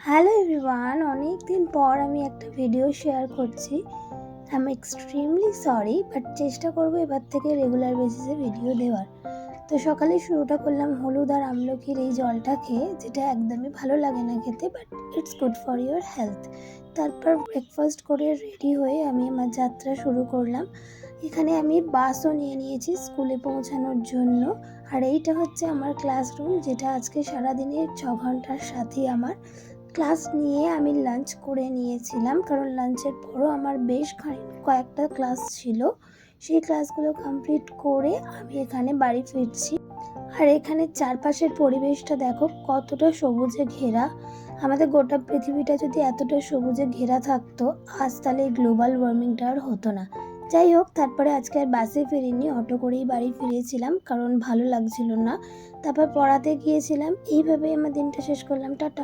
Hello everyone, অনেক দিন পর আমি একটা ভিডিও শেয়ার করছি। I am extremely sorry, but চেষ্টা করবো এবার থেকে রেগুলার বেসিসে ভিডিও দেওয়ার। তো সকালে শুরুটা করলাম হলুদ আর আমলকির এই জলটা খেয়ে, যেটা একদমই ভালো লাগে না খেতে, but it's good for your health. তারপর ব্রেকফাস্ট করে রেডি হয়ে আমি আমার যাত্রা শুরু করলাম। এখানে আমি বাসও নিয়ে নিয়েছি স্কুলে পৌঁছানোর জন্য। আর এইটা হচ্ছে আমার ক্লাসরুম, যেটা আজকে সারাদিনের 6 ঘন্টার সাথে আমার ক্লাস নিয়ে আমি লাঞ্চ করে নিয়েছিলাম, কারণ লাঞ্চের পরও আমার বেশ কয়েকটা ক্লাস ছিল। সেই ক্লাসগুলো কমপ্লিট করে আমি এখানে বাড়ি ফিরছি। আর এখানে চারপাশের পরিবেশটা দেখো কতটা সবুজে ঘেরা। আমাদের গোটা পৃথিবীটা যদি এতটা সবুজে ঘেরা থাকতো, আজ তাহলে গ্লোবাল ওয়ার্মিংটা আর হতো না। যাই হোক, তারপরে আজকে আর বাসে ফিরিনি, অটো করেই বাড়ি ফিরেছিলাম, কারণ ভালো লাগছিল না। তারপর পড়াতে গিয়েছিলাম। এইভাবেই আমার দিনটা শেষ করলাম। টাটা।